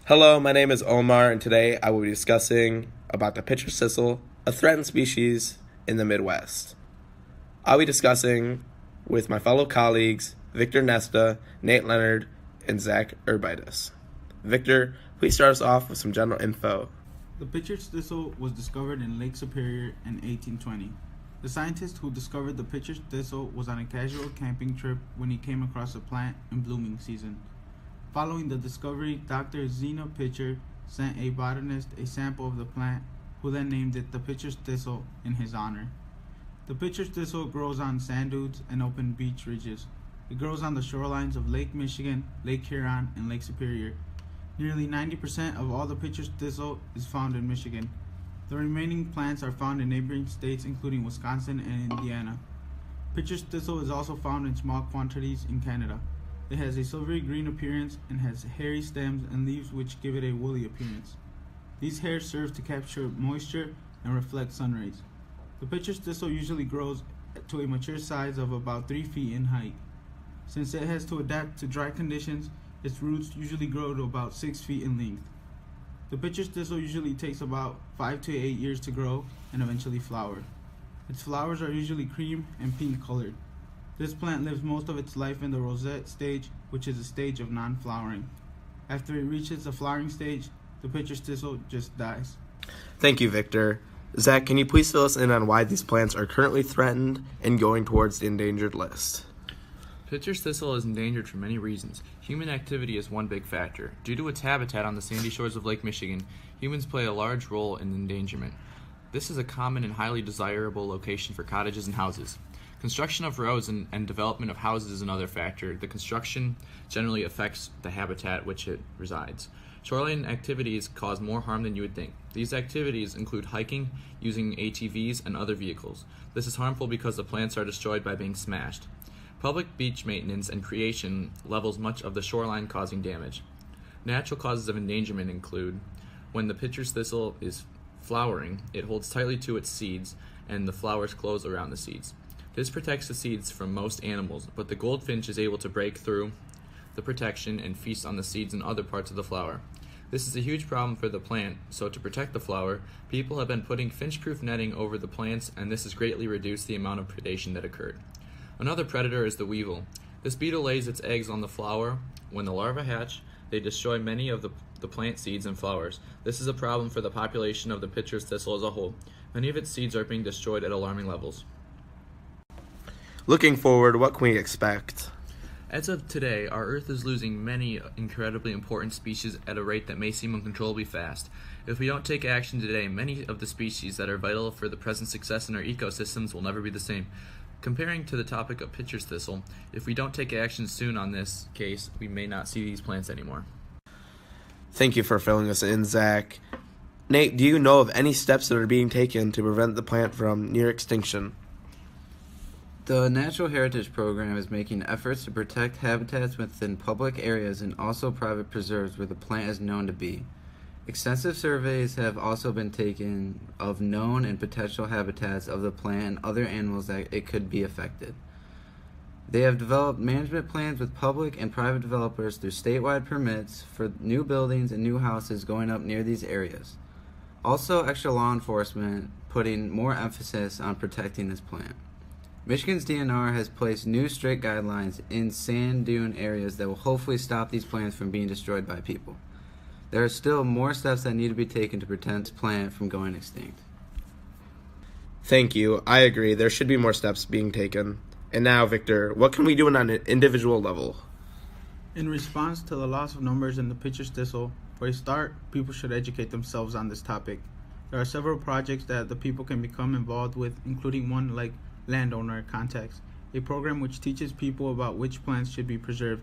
Hello, my name is Omar, and today I will be discussing about the pitcher thistle, a threatened species in the Midwest. I'll be discussing with my fellow colleagues, Victor Nesta, Nate Leonard, and Zach Urbytes. Victor, please start us off with some general info. The pitcher's thistle was discovered in Lake Superior in 1820. The scientist who discovered the pitcher's thistle was on a casual camping trip when he came across a plant in blooming season. Following the discovery, Dr. Zena Pitcher sent a botanist a sample of the plant, who then named it the pitcher's thistle in his honor. The pitcher's thistle grows on sand dunes and open beach ridges. It grows on the shorelines of Lake Michigan, Lake Huron, and Lake Superior. Nearly 90% of all the pitcher's thistle is found in Michigan. The remaining plants are found in neighboring states including Wisconsin and Indiana. Pitcher's thistle is also found in small quantities in Canada. It has a silvery green appearance and has hairy stems and leaves which give it a woolly appearance. These hairs serve to capture moisture and reflect sun rays. The pitcher's thistle usually grows to a mature size of about 3 feet in height. Since it has to adapt to dry conditions, its roots usually grow to about 6 feet in length. The pitcher's thistle usually takes about 5 to 8 years to grow and eventually flower. Its flowers are usually cream and pink colored. This plant lives most of its life in the rosette stage, which is a stage of non-flowering. After it reaches the flowering stage, the pitcher's thistle just dies. Thank you, Victor. Zach, can you please fill us in on why these plants are currently threatened and going towards the endangered list? Pitcher's thistle is endangered for many reasons. Human activity is one big factor. Due to its habitat on the sandy shores of Lake Michigan, humans play a large role in endangerment. This is a common and highly desirable location for cottages and houses. Construction of roads and development of houses is another factor. The construction generally affects the habitat which it resides. Shoreline activities cause more harm than you would think. These activities include hiking, using ATVs, and other vehicles. This is harmful because the plants are destroyed by being smashed. Public beach maintenance and creation levels much of the shoreline, causing damage. Natural causes of endangerment include when the pitcher's thistle is flowering, it holds tightly to its seeds and the flowers close around the seeds. This protects the seeds from most animals, but the goldfinch is able to break through the protection and feast on the seeds and other parts of the flower. This is a huge problem for the plant, so to protect the flower, people have been putting finch-proof netting over the plants, and this has greatly reduced the amount of predation that occurred. Another predator is the weevil. This beetle lays its eggs on the flower. When the larvae hatch, they destroy many of the plant seeds and flowers. This is a problem for the population of the pitcher's thistle as a whole. Many of its seeds are being destroyed at alarming levels. Looking forward, what can we expect? As of today, our Earth is losing many incredibly important species at a rate that may seem uncontrollably fast. If we don't take action today, many of the species that are vital for the present success in our ecosystems will never be the same. Comparing to the topic of pitcher's thistle, if we don't take action soon on this case, we may not see these plants anymore. Thank you for filling us in, Zach. Nate, do you know of any steps that are being taken to prevent the plant from near extinction? The Natural Heritage Program is making efforts to protect habitats within public areas and also private preserves where the plant is known to be. Extensive surveys have also been taken of known and potential habitats of the plant and other animals that it could be affected. They have developed management plans with public and private developers through statewide permits for new buildings and new houses going up near these areas. Also, extra law enforcement putting more emphasis on protecting this plant. Michigan's DNR has placed new strict guidelines in sand dune areas that will hopefully stop these plants from being destroyed by people. There are still more steps that need to be taken to prevent this plant from going extinct. Thank you. I agree. There should be more steps being taken. And now, Victor, what can we do on an individual level? In response to the loss of numbers in the pitcher's thistle, for a start, people should educate themselves on this topic. There are several projects that the people can become involved with, including one like Landowner Contacts, a program which teaches people about which plants should be preserved.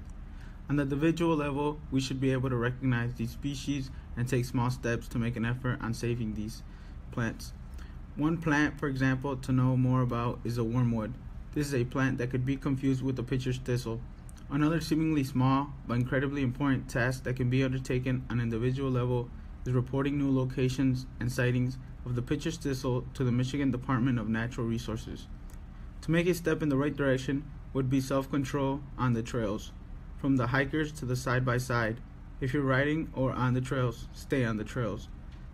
On the individual level, we should be able to recognize these species and take small steps to make an effort on saving these plants. One plant, for example, to know more about is a wormwood. This is a plant that could be confused with the pitcher's thistle. Another seemingly small but incredibly important task that can be undertaken on an individual level is reporting new locations and sightings of the pitcher's thistle to the Michigan Department of Natural Resources. To make a step in the right direction would be self-control on the trails. From the hikers to the side-by-side, If you're riding or on the trails, stay on the trails.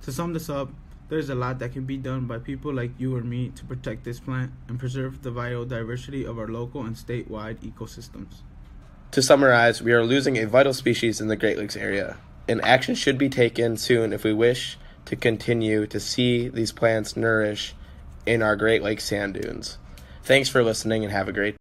To sum this up, there's a lot that can be done by people like you or me to protect this plant and preserve the biodiversity of our local and statewide ecosystems. To summarize, we are losing a vital species in the Great Lakes area, and action should be taken soon if we wish to continue to see these plants nourish in our Great Lakes sand dunes. Thanks for listening and have a great day.